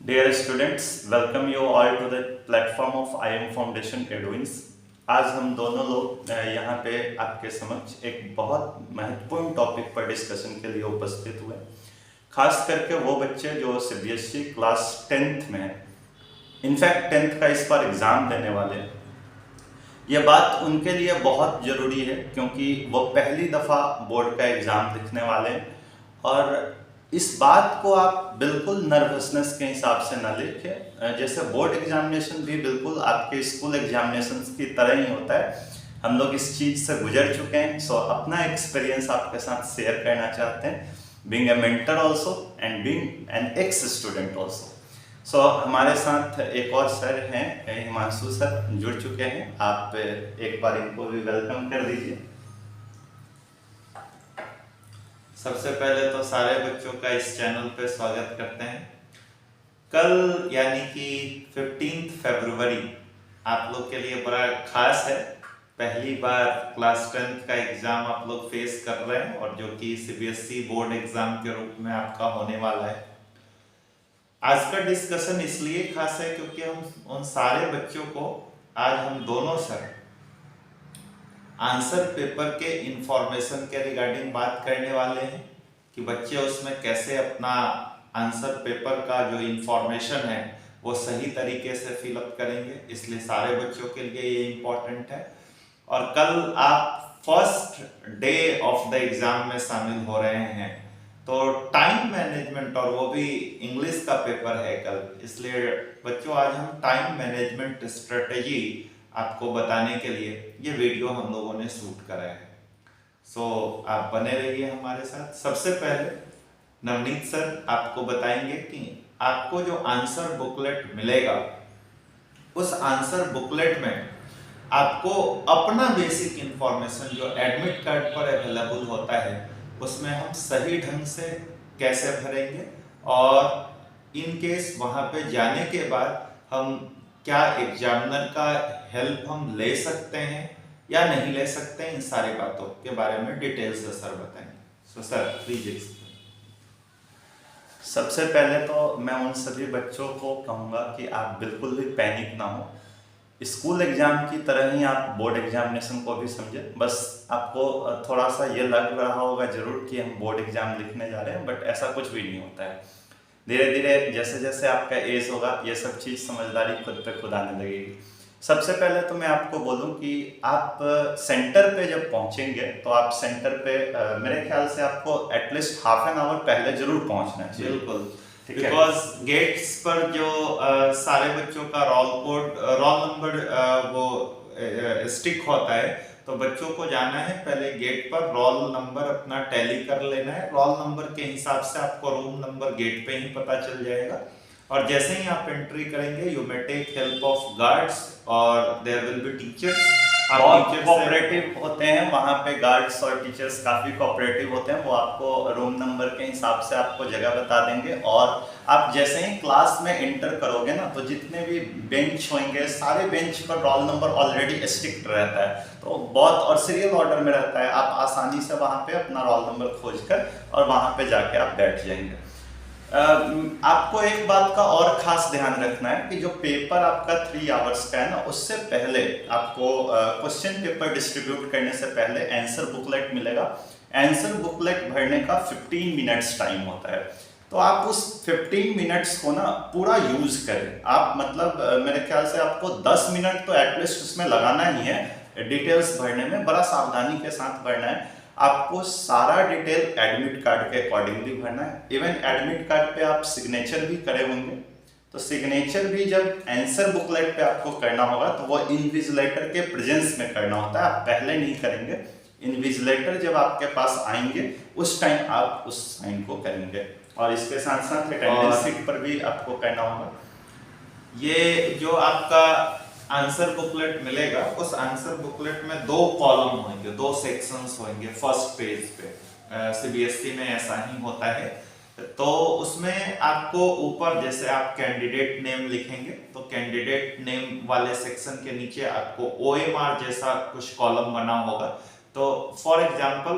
Dear students, welcome you all to the platform of IM Foundation Edwins। आज हम दोनों लोग यहाँ पे आपके समक्ष एक बहुत महत्वपूर्ण टॉपिक पर डिस्कशन के लिए उपस्थित हुए। खास करके वो बच्चे जो सीबीएसई क्लास 10th में हैं, इनफैक्ट 10th का इस बार एग्ज़ाम देने वाले हैं। ये बात उनके लिए बहुत ज़रूरी है क्योंकि वो पहली दफ़ा बोर्ड का एग्ज़ाम लिखने वाले हैं और इस बात को आप बिल्कुल नर्वसनेस के हिसाब से ना लिखें। जैसे बोर्ड एग्जामिनेशन भी बिल्कुल आपके स्कूल एग्जामिनेशन की तरह ही होता है। हम लोग इस चीज़ से गुजर चुके हैं, सो अपना एक्सपीरियंस आपके साथ शेयर करना चाहते हैं, being a mentor also and being an ex student also. So हमारे साथ एक और सर हैं, हिमांशु सर जुड़ चुके हैं। आप एक बार इनको भी वेलकम कर दीजिए। सबसे पहले तो सारे बच्चों का इस चैनल पे स्वागत करते हैं। कल यानी कि 15 फरवरी आप लोग के लिए बड़ा खास है। पहली बार क्लास 10th का एग्जाम आप लोग फेस कर रहे हैं और जो कि सीबीएसई बोर्ड एग्जाम के रूप में आपका होने वाला है। आज का डिस्कशन इसलिए खास है क्योंकि हम उन सारे बच्चों को आज हम दोनों सर आंसर पेपर के इंफॉर्मेशन के रिगार्डिंग बात करने वाले हैं कि बच्चे उसमें कैसे अपना आंसर पेपर का जो इंफॉर्मेशन है वो सही तरीके से फिलअप करेंगे। इसलिए सारे बच्चों के लिए ये इम्पोर्टेंट है। और कल आप first day of the exam में शामिल हो रहे हैं, तो टाइम मैनेजमेंट और वो भी इंग्लिश का पेपर है कल, इसलिए बच्चों आज हम टाइम मैनेजमेंट स्ट्रेटेजी आपको बताने के लिए ये वीडियो हम लोगों ने शूट करा है। सो आप बने रहिए हमारे साथ। सबसे पहले नवनीत सर आपको बताएंगे कि आपको जो आंसर बुकलेट मिलेगा उस आंसर बुकलेट में आपको अपना बेसिक इंफॉर्मेशन जो एडमिट कार्ड पर अवेलेबल होता है उसमें हम सही ढंग से कैसे भरेंगे और इन केस वहाँ पे जाने के बाद हम क्या एग्जामिनर का हेल्प हम ले सकते हैं या नहीं ले सकते हैं, इन सारी बातों के बारे में डिटेल से सर बताएंगे। So sir please explain. सबसे पहले तो मैं उन सभी बच्चों को कहूँगा कि आप बिल्कुल भी पैनिक ना हो। स्कूल एग्जाम की तरह ही आप बोर्ड एग्जामिनेशन को भी समझें। बस आपको थोड़ा सा ये लग रहा होगा जरूर कि हम बोर्ड एग्जाम लिखने जा रहे हैं, बट ऐसा कुछ भी नहीं होता है। धीरे धीरे जैसे जैसे आपका एज होगा ये सब चीज़ समझदारी खुद पे खुद आने लगेगी। सबसे पहले तो मैं आपको बोलूं कि आप सेंटर पे जब पहुंचेंगे तो आप सेंटर पे मेरे ख्याल से आपको एटलीस्ट हाफ एन आवर पहले जरूर पहुंचना चाहिए। बिल्कुल, बिकॉज गेट्स पर जो सारे बच्चों का रोल नंबर वो स्टिक होता है, तो बच्चों को जाना है पहले गेट पर रोल नंबर अपना टैली कर लेना है। रोल नंबर के हिसाब से आपको रूम नंबर गेट पे ही पता चल जाएगा और जैसे ही आप एंट्री करेंगे you may take help of guards और देयर विल बी टीचर्स। बहुत कोऑपरेटिव होते हैं वहाँ पे, गार्ड्स और टीचर्स काफ़ी कोऑपरेटिव होते हैं। वो आपको रूम नंबर के हिसाब से आपको जगह बता देंगे और आप जैसे ही क्लास में एंटर करोगे ना तो जितने भी बेंच होंगे सारे बेंच पर रोल नंबर ऑलरेडी स्टिक्ड रहता है, तो बहुत और सीरियल ऑर्डर में रहता है। आप आसानी से वहाँ पे अपना रोल नंबर खोज कर और वहाँ पे जाके आप बैठ जाएंगे। आपको एक बात का और खास ध्यान रखना है कि जो पेपर आपका 3 आवर्स का है ना, उससे पहले आपको क्वेश्चन पेपर डिस्ट्रीब्यूट करने से पहले आंसर बुकलेट मिलेगा। आंसर बुकलेट भरने का 15 मिनट्स टाइम होता है, तो आप उस 15 मिनट्स को ना पूरा यूज करें। आप मतलब मेरे ख्याल से आपको 10 मिनट तो एटलीस्ट उसमें लगाना ही है। डिटेल्स भरने में बड़ा सावधानी के साथ भरना है। आपको सारा डिटेल एडमिट कार्ड के अकॉर्डिंगली भरना है। इवन एडमिट कार्ड पे आप सिग्नेचर भी करे होंगे, तो सिग्नेचर भी जब आंसर बुकलेट पे आपको करना होगा तो वो इन्विजिलेटर के प्रेजेंस में करना होता है, आप पहले नहीं करेंगे। इन्विजिलेटर जब आपके पास आएंगे उस टाइम आप उस साइन को करेंगे और इसके साथ साथ अटेंडेंस शीट पर भी आपको करना होगा। ये जो आपका आंसर बुकलेट मिलेगा उस आंसर बुकलेट में 2 कॉलम होंगे, 2 सेक्शंस होंगे फर्स्ट पेज पे। सीबीएसई में ऐसा ही होता है। तो उसमें आपको ऊपर जैसे आप कैंडिडेट नेम लिखेंगे तो कैंडिडेट नेम वाले सेक्शन के नीचे आपको OMR जैसा कुछ कॉलम बना होगा। तो फॉर एग्जांपल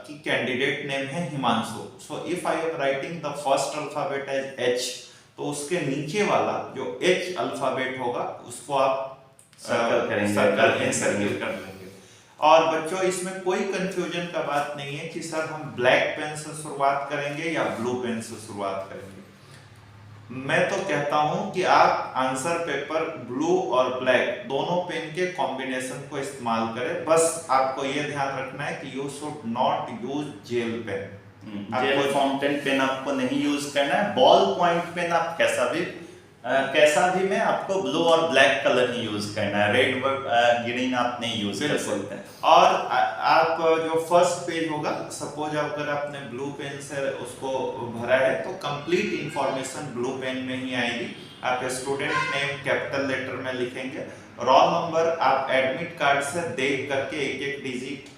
कि कैंडिडेट नेम है Himanshu, so if I am writing the first alphabet as H, तो उसके नीचे वाला जो H अल्फाबेट होगा उसको आप सर्कल करेंगे, सर्किल कर लेंगे। और बच्चों इसमें कोई कंफ्यूजन का बात नहीं है कि सर हम ब्लैक पेन से शुरुआत करेंगे या ब्लू पेन से शुरुआत करेंगे। मैं तो कहता हूं कि आप आंसर पेपर ब्लू और ब्लैक दोनों पेन के कॉम्बिनेशन को इस्तेमाल करें। बस आपको ये ध्यान रखना है कि you should not use gel pen. Gel fountain pen आपको नहीं यूज करना है। बॉल पॉइंट पेन आप कैसा भी में आपको ब्लू और ब्लैक कलर ही यूज करना है, रेड ग्रीन आप नहीं यूज कर सकते हैं। और आप जो फर्स्ट पेज होगा, सपोज अगर आपने ब्लू पेन से उसको भरा है तो कंप्लीट इंफॉर्मेशन ब्लू पेन में ही आएगी। आप स्टूडेंट नेम कैपिटल लेटर में लिखेंगे, रोल नंबर आप एडमिट कार्ड से देख करके एक एक डिजिट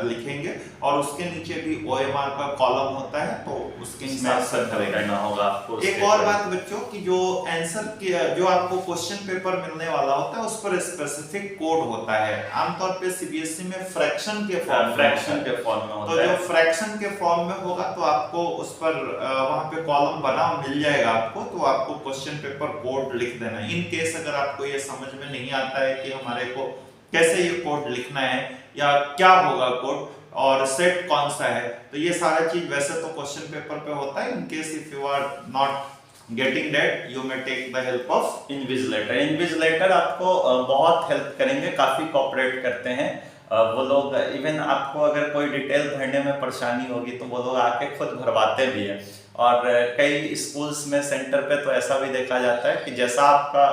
लिखेंगे, और उसके नीचे भी OMR का कॉलम होता है तो उसके हिसाब से करना होगा आपको। एक और बात बच्चों कि जो आंसर के जो आपको क्वेश्चन पेपर मिलने वाला होता है उस पर स्पेसिफिक कोड होता है। आमतौर पे CBSE में फ्रैक्शन के फॉर्म में होता तो जो फ्रैक्शन के फॉर्म में होगा तो आपको उस पर वहां पे कॉलम बना मिल जाएगा आपको, तो आपको क्वेश्चन पेपर कोड लिख देना है। इन केस अगर आपको ये समझ में नहीं आता है कि हमारे को कैसे ये कोड लिखना है या क्या होगा कोड और सेट कौन सा है, तो ये सारा चीज वैसे तो क्वेश्चन पेपर पे होता है। In case if you are not getting that you may take the help of invigilator. Invigilator आपको बहुत हेल्प करेंगे, काफी कोऑपरेट करते हैं वो लोग। इवन आपको अगर कोई डिटेल भरने में परेशानी होगी तो वो लोग आके खुद भरवाते भी है। और कई स्कूल्स में सेंटर पे तो ऐसा भी देखा जाता है कि जैसा आपका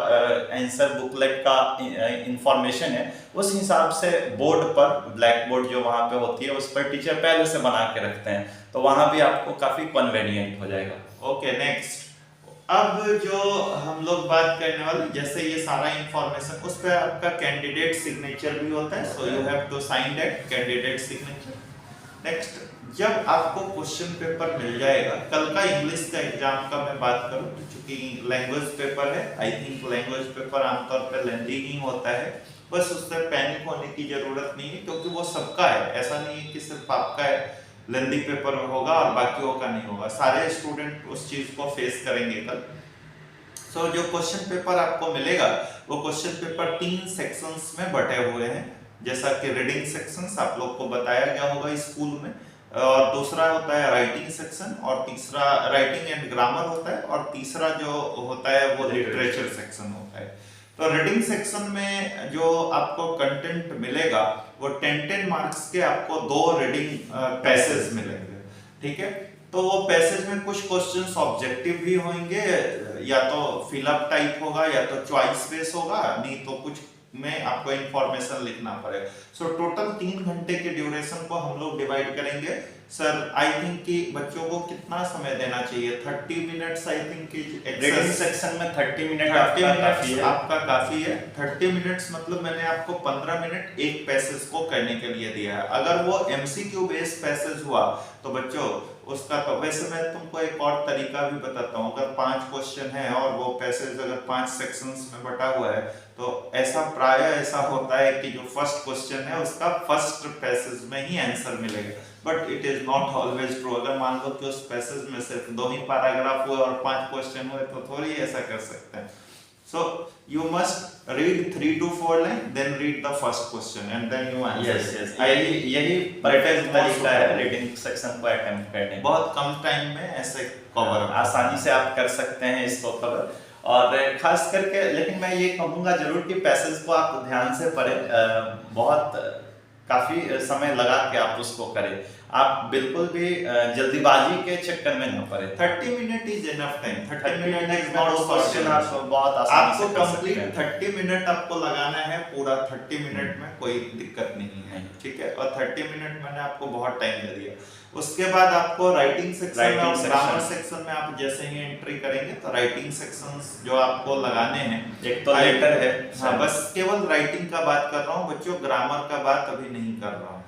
आंसर बुकलेट का इंफॉर्मेशन है उस हिसाब से बोर्ड पर, ब्लैक बोर्ड जो वहाँ पे होती है उस पर टीचर पहले से बना के रखते हैं, तो वहाँ भी आपको काफी कन्वीनियंट हो जाएगा। ओके नेक्स्ट, अब जो हम लोग बात करने वाले, जैसे ये सारा इंफॉर्मेशन उस पर आपका कैंडिडेट सिग्नेचर भी होता है, so you have to sign that candidate signature. Next, जब आपको क्वेश्चन पेपर मिल जाएगा, कल का इंग्लिश का एग्जाम का मैं बात करूं तो चूंकि लैंग्वेज पेपर है, आई थिंक लैंग्वेज पेपर आमतौर पर लेंथी ही होता है, बस उससे पैनिक होने की जरूरत नहीं है क्योंकि वो सबका है। ऐसा नहीं है कि सिर्फ आपका है लेंथी पेपर होगा और बाकियों का नहीं होगा, सारे स्टूडेंट उस चीज को फेस करेंगे कल। सो जो क्वेश्चन पेपर आपको मिलेगा वो क्वेश्चन पेपर 3 सेक्शंस में बटे हुए हैं, जैसा कि रीडिंग सेक्शंस आप लोग को बताया गया होगा स्कूल में, और दूसरा होता है राइटिंग सेक्शन, और तीसरा राइटिंग एंड ग्रामर होता है, और तीसरा जो होता है वो लिटरेचर सेक्शन होता है। तो रीडिंग सेक्शन में जो आपको कंटेंट मिलेगा वो 10-10 मार्क्स के आपको 2 रीडिंग पैसेज मिलेंगे, ठीक है। तो वो पैसेज में कुछ क्वेश्चंस ऑब्जेक्टिव भी होंगे, या तो फिलअप टाइप होगा या तो चॉइस बेस होगा, नहीं तो कुछ में आपको इंफॉर्मेशन लिखना पड़ेगा। सो टोटल 3 घंटे के ड्यूरेशन को हम लोग डिवाइड करेंगे। सर आई थिंक कि बच्चों को कितना समय देना चाहिए? 30 मिनट्स आई थिंक कि रीडिंग सेक्शन में 30 मिनट आपका काफी है। 30 मिनट्स मतलब मैंने आपको 15 मिनट एक पैसेज को करने के लिए दिया है। अगर वो MCQ बेस्ड पैसेज हुआ तो बच्चों उसका तो वैसे मैं तुमको एक और तरीका भी बताता हूँ। अगर 5 क्वेश्चन है और वो पैसेज अगर 5 सेक्शंस में बटा हुआ है तो प्राय ऐसा होता है कि जो फर्स्ट क्वेश्चन है उसका फर्स्ट पैसेज में ही आंसर मिलेगा, but it is not always true. अगर मान लो कि उस पैसेज में सिर्फ 2 ही पैराग्राफ हुए और 5 क्वेश्चन हुए तो थोड़ी ऐसा कर सकते हैं। So you must read 3 to 4 line, then read the first question and then you answer. Yes. यही परफेक्ट तरीका है रीडिंग सेक्शन को अटेम्प्ट करने। बहुत कम टाइम में ऐसे कवर आसानी से आप कर सकते हैं इसको कवर। और खास करके लेकिन मैं ये कहूँगा जरूर कि पैसेज को आप ध्यान से पढ़ें, बहुत काफी समय लगा के आप उसको करें। आप बिल्कुल भी जल्दीबाजी के चक्कर में न पड़े। 30 minute is enough time. 30 minute is not question आपको बहुत आसानी से आपको कंप्लीट 30 मिनट आपको लगाना है, पूरा 30 मिनट में कोई दिक्कत नहीं है, ठीक है। और 30 मिनट मैंने आपको बहुत टाइम दे दिया। उसके बाद आपको राइटिंग सेक्शन और ग्रामर सेक्शन में आप जैसे ही एंट्री करेंगे तो राइटिंग सेक्शंस जो आपको लगाने हैं, एक तो लेटर है, हाँ बस केवल राइटिंग का बात कर रहा हूँ बच्चों, ग्रामर का बात अभी नहीं कर रहा हूँ।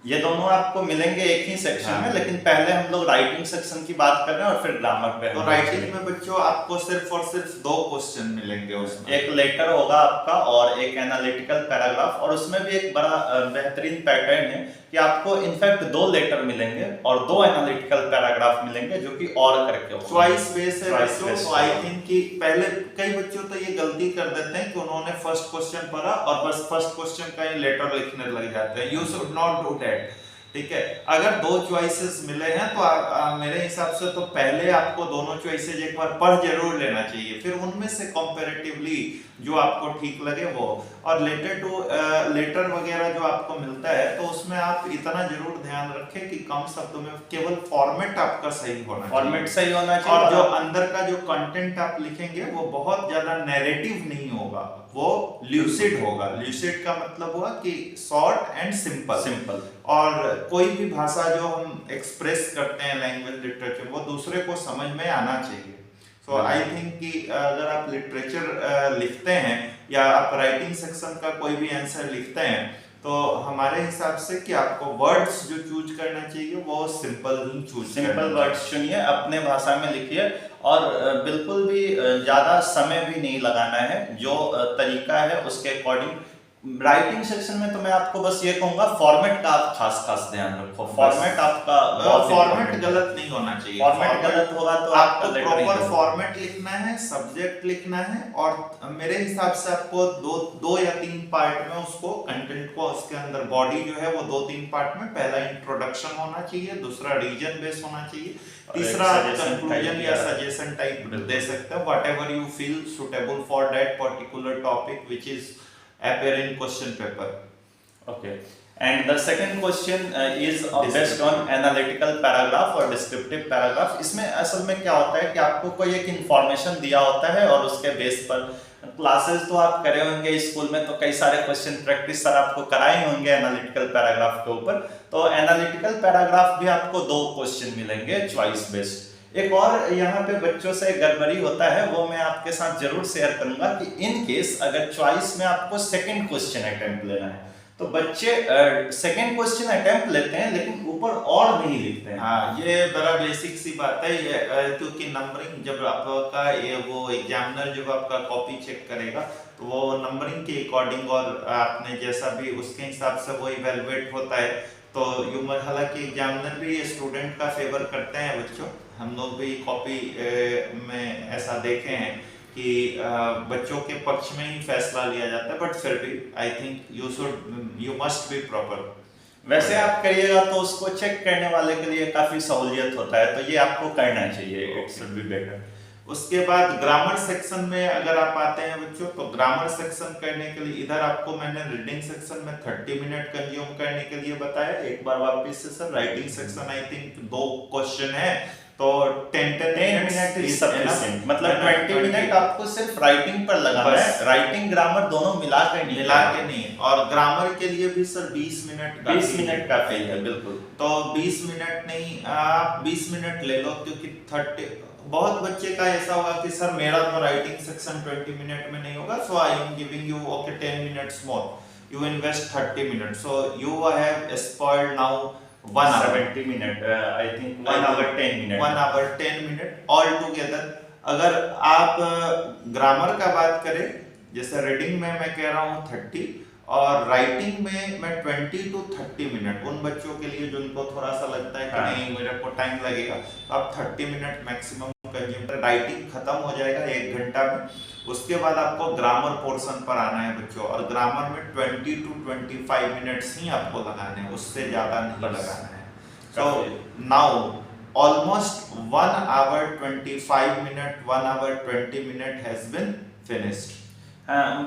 ये दोनों आपको मिलेंगे एक ही सेक्शन हाँ। में, लेकिन पहले हम लोग राइटिंग सेक्शन की बात कर रहे हैं और फिर ग्रामर पे तो हम राइटिंग चलेंगे। में बच्चों आपको सिर्फ और सिर्फ 2 क्वेश्चन मिलेंगे उसमें। एक लेटर होगा आपका और एक एनालिटिकल पैराग्राफ, और उसमें भी एक बड़ा बेहतरीन पैटर्न है कि आपको इनफैक्ट 2 लेटर मिलेंगे और 2 एनालिटिकल पैराग्राफ मिलेंगे जो कि और करके होगा। चॉइस बेस है Choice बच्चों, based तो आई होगा। थिंक कि पहले कई बच्चों तो ये गलती कर देते हैं कि उन्होंने फर्स्ट क्वेश्चन पढ़ा और बस फर्स्ट क्वेश्चन का ही लेटर लिखने लग जाते हैं। You should not do that, ठीक है। अगर 2 चॉइसेस मिले हैं तो मेरे हिसाब से तो पहले आपको दोनों चॉइसेस एक बार पढ़ जरूर लेना चाहिए, फिर उनमें से कंपैरेटिवली जो आपको ठीक लगे वो। और लेटर वगैरह जो आपको मिलता है तो उसमें आप इतना जरूर ध्यान रखें कि कम शब्दों में केवल फॉर्मेट आपका सही होना चाहिए। फॉर्मेट सही होना चाहिए और जो अंदर का जो कंटेंट आप लिखेंगे वो बहुत ज्यादा नैरेटिव नहीं होगा, वो ल्यूसिड होगा। ल्यूसिड का मतलब हुआ कि शॉर्ट एंड सिंपल। सिंपल। और कोई भी भाषा जो हम एक्सप्रेस करते हैं लैंग्वेज लिटरेचर, वो दूसरे को समझ में आना चाहिए। सो आई थिंक कि अगर आप लिटरेचर लिखते हैं या आप राइटिंग सेक्शन का कोई भी आंसर लिखते हैं तो हमारे हिसाब से कि आपको वर्ड्स जो चूज करना चाहिए वो सिंपल ही चूज सिंपल वर्ड्स चुनिए, अपने भाषा में लिखिए, और बिल्कुल भी ज्यादा समय भी नहीं लगाना है। जो तरीका है उसके अकॉर्डिंग। राइटिंग सेक्शन में तो मैं आपको बस ये कहूंगा, फॉर्मेट का आप खास ध्यान रखो। फॉर्मेट आपका फॉर्मेट गलत नहीं होना चाहिए। फॉर्मेट गलत होगा तो आपको प्रॉपर फॉर्मेट लिखना है, सब्जेक्ट लिखना है, और मेरे हिसाब से आपको दो या 3 पार्ट में उसको कंटेंट को, उसके अंदर बॉडी जो है वो 2-3 पार्ट में, पहला इंट्रोडक्शन होना चाहिए, दूसरा रीजन बेस होना चाहिए, तीसरा कंक्लूजन या सजेशन टाइप दे सकते हैं, whatever you feel suitable for that particular topic which is appear in question paper. Okay. And the second question is based on analytical paragraph और descriptive paragraph. इसमें असल में क्या होता है कि आपको कोई एक इंफॉर्मेशन दिया होता है और उसके बेस पर क्लासेस तो आप करे होंगे स्कूल में, तो कई सारे क्वेश्चन प्रैक्टिस सर आपको कराए होंगे एनालिटिकल पैराग्राफ के ऊपर। तो एनालिटिकल पैराग्राफ भी आपको 2 क्वेश्चन मिलेंगे चॉइस बेस्ड। एक और यहाँ पे बच्चों से गड़बड़ी होता है, वो मैं आपके साथ जरूर शेयर करूंगा कि इन केस अगर चॉइस में आपको सेकंड क्वेश्चन अटेम्प्ट लेना है तो बच्चे सेकंड क्वेश्चन अटेम्प्ट लेते हैं लेकिन ऊपर और नहीं लिखते हैं। हाँ, ये बड़ा बेसिक सी बात है ये, क्योंकि नंबरिंग जब आपका ये वो एग्जामिनर जब आपका कॉपी चेक करेगा तो वो नंबरिंग के अकॉर्डिंग और आपने जैसा भी उसके हिसाब से वो इवेलुएट होता है। तो हालांकि एग्जामिनर भी स्टूडेंट का फेवर करते हैं बच्चों, हम लोग भी कॉपी में ऐसा देखे हैं कि बच्चों के पक्ष में ही फैसला लिया जाता है, बट फिर भी I think you must be proper. वैसे आप करिएगा तो उसको चेक करने वाले के लिए काफी सहूलियत होता है, तो ये आपको करना चाहिए, इट शुड बी बेटर। उसके बाद ग्रामर सेक्शन में अगर आप आते हैं बच्चों, तो ग्रामर सेक्शन करने के लिए इधर आपको मैंने रीडिंग सेक्शन में 30 मिनट कंज्यूम करने के लिए बताया। एक बार वापस से sir, writing section I think 2 question है तो 10 मिनट इज सफिशिएंट, मतलब 20 मिनट आपको सिर्फ राइटिंग पर लगाना है, राइटिंग ग्रामर दोनों मिला के नहीं। और ग्रामर के लिए भी सर 20 मिनट काफी है, बिल्कुल। तो 20 मिनट नहीं, आप 20 मिनट ले लो, क्योंकि 30 बहुत बच्चे का ऐसा होगा कि सर मेरा तो राइटिंग सेक्शन 20 मिनट में नहीं होगा, so I am giving you okay 10 minutes more, you invest 30 minutes, so you have spoiled now 1 hour 70 minute, I think 1 hour 10 minute, 1 hour 10 minute all together. अगर आप ग्रामर का बात करें, जैसे रीडिंग में मैं कह रहा हूँ 30 और राइटिंग में मैं 20 to 30 मिनट, उन बच्चों के लिए जिनको थोड़ा सा लगता है कि नहीं मेरे को टाइम लगेगा, तो आप 30 मिनट मैक्सिमम कंज्यूम करें। राइटिंग खत्म हो जाएगा 1 घंटा में, उसके बाद आपको ग्रामर पोर्शन पर आना है बच्चों, और ग्रामर में 20 to 25 मिनट्स ही आपको लगाने हैं, उससे ज्यादा नहीं लगाना है। So now almost 1 hour 25 minute 1 hour 20 minute has been finished.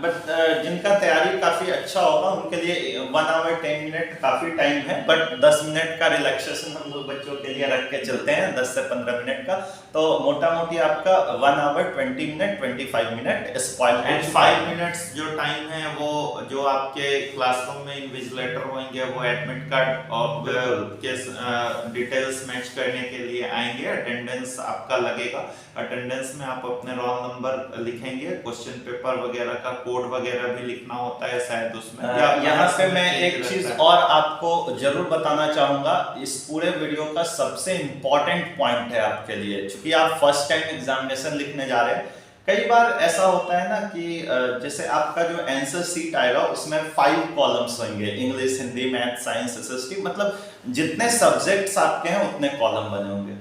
But जिनका तैयारी काफी अच्छा होगा उनके लिए 1 hour 10 मिनट काफी टाइम है, बट 10 मिनट का रिलैक्सेशन हम लोग बच्चों के लिए रख के चलते हैं, 10 से 15 मिनट का। तो मोटा मोटी आपका 1 hour 20 minute 25 minute spoil and 5 minutes जो टाइम है वो जो आपके क्लासरूम में इन्विजिलेटर होंगे वो एडमिट कार्ड और के डिटेल्स मैच करने के लिए आएंगे। अटेंडेंस आपका लगेगा, अटेंडेंस में आप अपने रोल नंबर लिखेंगे, क्वेश्चन पेपर वगैरह का कोड वगैरह भी लिखना होता है शायद उसमें। यहाँ पे मैं एक चीज और आपको जरूर बताना चाहूंगा, इस पूरे वीडियो का सबसे इंपॉर्टेंट पॉइंट है आपके लिए, क्योंकि आप फर्स्ट टाइम एग्जामिनेशन लिखने जा रहे हैं। कई बार ऐसा होता है ना कि जैसे आपका जो आंसर सीट आएगा उसमें 5 कॉलम्स होंगे, English, Hindi, math, science, SST, मतलब जितने सब्जेक्ट्स आपके हैं उतने कॉलम बने होंगे।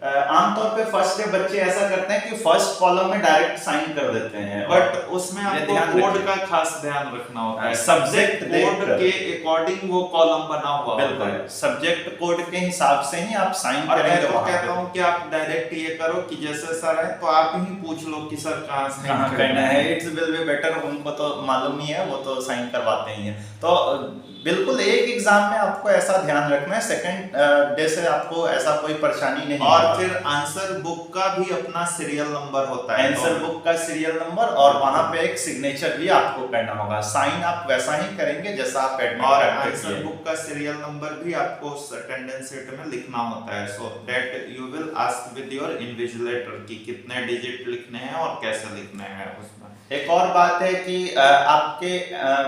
आमतौर पे फर्स्ट के बच्चे ऐसा करते हैं कि फर्स्ट कॉलम में डायरेक्ट साइन कर देते हैं, बट उसमें आपको कोड का खास ध्यान रखना होता है। सब्जेक्ट कोड के अकॉर्डिंग वो कॉलम बना हुआ होता है, सब्जेक्ट कोड के हिसाब से ही आप साइन करेंगे। मैं तो कहता हूँ कि आप डायरेक्ट ये करो कि जैसे सर है तो आप ही पूछ लो कि सर कहाँ साइन करना है, इट्स विल बी बेटर। उनको तो मालूम ही है, वो तो साइन करवाते ही हैं। तो बिल्कुल एक एग्जाम में आपको ऐसा ध्यान रखना है, सेकंड डे से आपको ऐसा कोई परेशानी नहीं। और फिर आंसर बुक का भी अपना सीरियल नंबर होता है, आंसर बुक का सीरियल नंबर, और वहां पे एक सिग्नेचर भी आपको करना होगा। साइन आप वैसा ही करेंगे जैसा आप एडमिट और करते हैं। आंसर बुक का सीरियल नंबर भी आपको उस अटेंडेंस शीट में लिखना होता है, so that you will ask with your invigilator कि कितने डिजिट लिखने हैं और कैसे लिखने हैं उसमें। एक और बात है कि आपके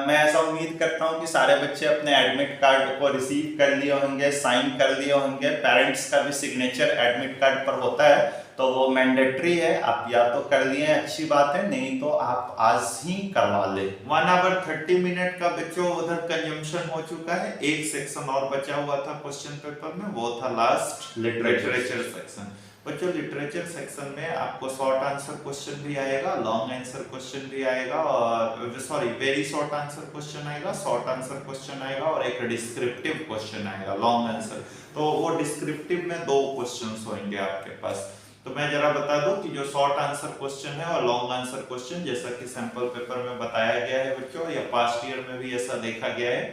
मैं ऐसा उम्मीद करता हूं कि सारे बच्चे अपने एडमिट कार्ड को रिसीव कर लिए होंगे, साइन कर लिए होंगे। पेरेंट्स का भी सिग्नेचर एडमिट कार्ड पर होता है, तो वो मैंडेटरी है। आप या तो कर लिए, अच्छी बात है, नहीं तो आप आज ही करवा ले। 1 आवर 30 मिनट का बच्चों उधर कंजम्पशन हो चुका है। एक सेक्शन और बचा हुआ था क्वेश्चन पेपर में, वो था लास्ट लिटरेचर सेक्शन। बच्चों लिटरेचर सेक्शन में आपको शॉर्ट आंसर क्वेश्चन भी आएगा, लॉन्ग आंसर क्वेश्चन भी आएगा, और sorry very short answer question आएगा, शॉर्ट आंसर क्वेश्चन आएगा, और एक डिस्क्रिप्टिव क्वेश्चन आएगा लॉन्ग आंसर। तो वो डिस्क्रिप्टिव में 2 क्वेश्चंस होंगे आपके पास। तो मैं जरा बता दूं कि जो शॉर्ट आंसर क्वेश्चन है और लॉन्ग आंसर क्वेश्चन, जैसा कि सैंपल पेपर में बताया गया है बच्चों, या पास्ट ईयर में भी ऐसा देखा गया है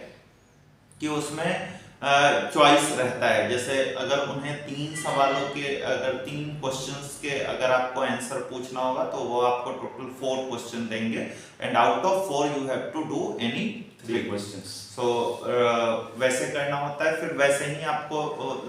कि उसमें चॉइस रहता है। जैसे अगर उन्हें 3 सवालों के, अगर 3 क्वेश्चंस के अगर आपको आंसर पूछना होगा तो वो आपको टोटल 4 क्वेश्चन देंगे, and out of 4 you have to do any 3 questions. So वैसे करना होता है। फिर वैसे ही आपको,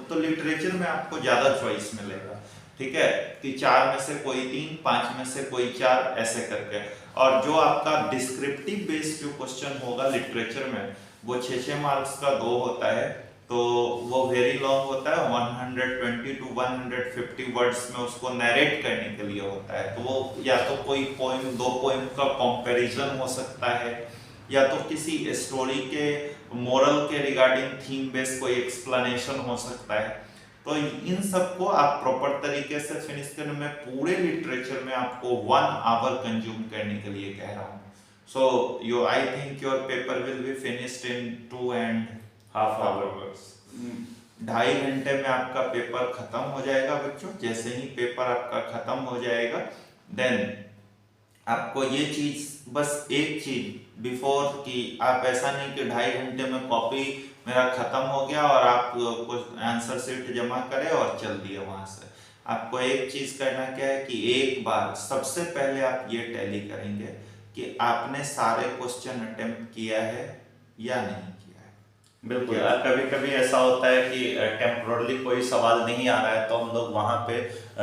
तो लिटरेचर में आपको ज्यादा चॉइस मिलेगा, ठीक है, कि 4 में से कोई 3, 5 में से कोई 4, ऐसे करके। और जो आपका डिस्क्रिप्टिव बेस्ड जो क्वेश्चन होगा लिटरेचर में, वो 6 मार्क्स का 2 होता है, तो वो वेरी लॉन्ग होता है, 120 to 150 वर्ड्स में उसको नरेट करने के लिए होता है। तो वो या तो कोई पोएम, 2 पोएम का कंपैरिजन हो सकता है, या तो किसी स्टोरी के मोरल के रिगार्डिंग थीम बेस्ड कोई एक्सप्लेनेशन हो सकता है। तो इन सब को आप प्रॉपर तरीके से फिनिश करने में, पूरे लिटरेचर में आपको 1 आवर कंज्यूम करने के लिए कह रहा हूँ। So I think your paper will be finished in 2.5 hours. 2.5 घंटे में आपका पेपर खत्म हो जाएगा बच्चों। जैसे ही पेपर आपका खत्म हो जाएगा, देन आपको ये चीज, बस एक चीज बिफोर, कि आप ऐसा नहीं कि 2.5 घंटे में कॉपी मेरा खत्म हो गया और आप कुछ आंसर शीट जमा करें और चल दिए वहां से। आपको एक चीज करना क्या है कि एक बार सबसे पहले आप ये टैली करेंगे कि आपने सारे क्वेश्चन अटेम्प्ट किया है या नहीं किया है। बिल्कुल, कभी कभी ऐसा होता है कि टेम्पोरली कोई सवाल नहीं आ रहा है, तो हम लोग वहां पे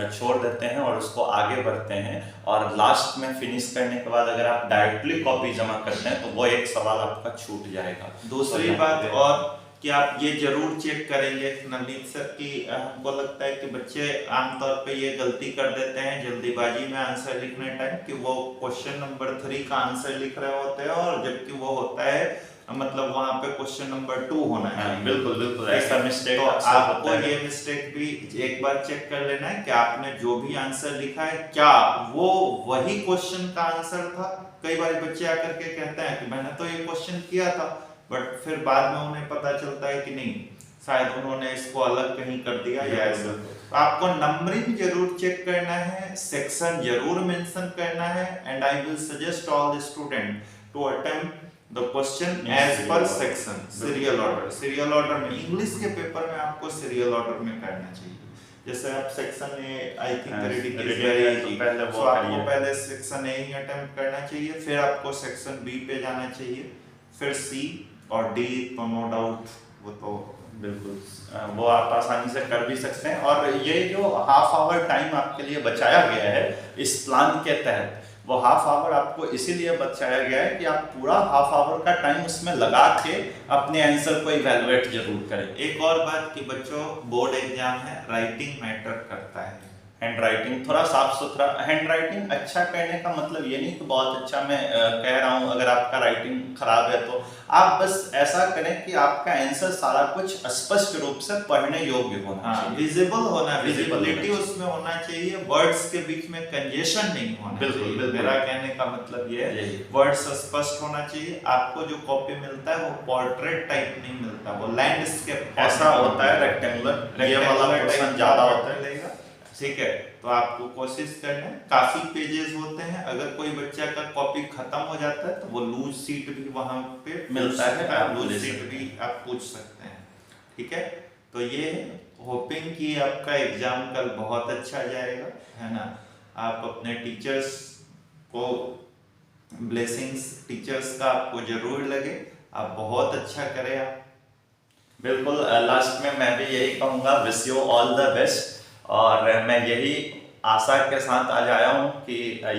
छोड़ देते हैं और उसको आगे बढ़ते हैं, और लास्ट में फिनिश करने के बाद अगर आप डायरेक्टली कॉपी जमा करते हैं तो वो एक सवाल आपका छूट जाएगा। दूसरी बात और कि आप ये जरूर चेक करेंगे नवनीत सर, कि हमको लगता है कि बच्चे आमतौर पे ये गलती कर देते हैं जल्दीबाजी में आंसर लिखने टाइम, कि वो क्वेश्चन नंबर 3 का आंसर लिख रहे होते हैं, और जबकि वो होता है मतलब वहां पे क्वेश्चन नंबर 2 होना है। बिल्कुल बिल्कुल, ऐसा मिस्टेक। तो आपको ये मिस्टेक भी एक बार चेक कर लेना है कि आपने जो भी आंसर लिखा है क्या वो वही क्वेश्चन का आंसर था। कई बार बच्चे आकर के कहते हैं कि मैंने तो ये क्वेश्चन किया था, बट फिर बाद में उन्हें पता चलता है कि नहीं, शायद उन्होंने इसको अलग कहीं कर दिया या ऐसा। तो आपको नंबरिंग जरूर चेक करना है, सेक्शन जरूर मेंशन करना है, and I will suggest all the student to attempt the question as per section, serial order. Serial order में इंग्लिश के पेपर में आपको सीरियल ऑर्डर में करना चाहिए। जैसे आप सेक्शन ए आई थिंक हाँ, रीडिंग इज reading वेरी है तो इजी, पहले वो सो आपको करिए। पहले सेक्शन ए ही अटेम्प्ट करना चाहिए, फिर आपको सेक्शन बी पे जाना चाहिए, फिर सी और डी तो नो डाउट वो तो बिल्कुल वो आप आसानी से कर भी सकते हैं। और ये जो हाफ आवर टाइम आपके लिए बचाया गया है इस प्लान के तहत, वो हाफ आवर आपको इसीलिए बचाया गया है कि आप पूरा हाफ आवर का टाइम उसमें लगा के अपने आंसर को इवैल्यूएट जरूर करें। एक और बात कि बच्चों बोर्ड एग्जाम है, राइटिंग मैटर करता है। हैंड राइटिंग थोड़ा साफ सुथरा, हैंड राइटिंग अच्छा करने का मतलब ये नहीं कि बहुत अच्छा मैं कह रहा हूँ अगर आपका राइटिंग खराब है तो आप बस ऐसा करें कि आपका आंसर सारा कुछ स्पष्ट रूप से पढ़ने योग्य होना चाहिए, विजिबल होना, Visible विजिबिलिटी होना उसमें होना चाहिए, वर्ड्स के बीच में कंजेशन नहीं होना बिल्कुल, चाहिए। बिल्कुल। मेरा कहने का मतलब ये है यही। वर्ड्स स्पष्ट होना चाहिए। आपको जो कॉपी मिलता है वो पोर्ट्रेट टाइप नहीं मिलता, वो लैंडस्केप ऐसा होता है रेक्टेंगुलर, ये वाला पोर्शन ज्यादा होता है। मिलेगा, ठीक है। तो आपको कोशिश करना है, काफी पेजेस होते हैं, अगर कोई बच्चा का कॉपी खत्म हो जाता है तो वो लूज सीट भी वहां पे मिलता है, आप लूज ले सीट सकते भी आप पूछ सकते हैं, ठीक है। तो ये होपिंग कि आपका एग्जाम कल बहुत अच्छा जाएगा, है ना। आप अपने टीचर्स को ब्लेसिंग्स, टीचर्स का आपको जरूर लगे, आप बहुत अच्छा करें आप। बिल्कुल लास्ट में मैं भी यही कहूँगा, wish you all the best. और मैं यही आशा के साथ आज आया हूँ कि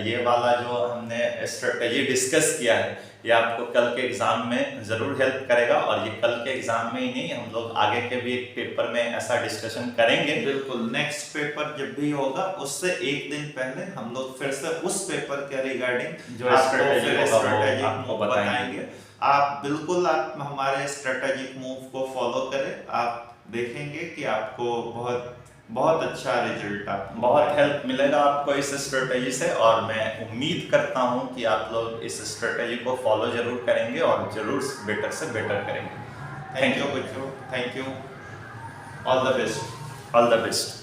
ये वाला जो हमने स्ट्रेटजी डिस्कस किया है ये आपको कल के एग्ज़ाम में ज़रूर हेल्प करेगा। और ये कल के एग्ज़ाम में ही नहीं, हम लोग आगे के भी एक पेपर में ऐसा डिस्कशन करेंगे। बिल्कुल, नेक्स्ट पेपर जब भी होगा उससे एक दिन पहले हम लोग फिर से उस पेपर के रिगार्डिंग जो स्ट्रेटजी आपको बताएंगे। आप बिल्कुल आप हमारे स्ट्रेटेजिक मूव को फॉलो करें, आप देखेंगे कि आपको बहुत बहुत अच्छा रिजल्ट आपको बहुत हेल्प मिलेगा आपको इस स्ट्रेटजी से। और मैं उम्मीद करता हूँ कि आप लोग इस स्ट्रेटजी को फॉलो जरूर करेंगे और जरूर बेटर से बेटर करेंगे। थैंक यू बच्चों, thank you, all the best. All the best.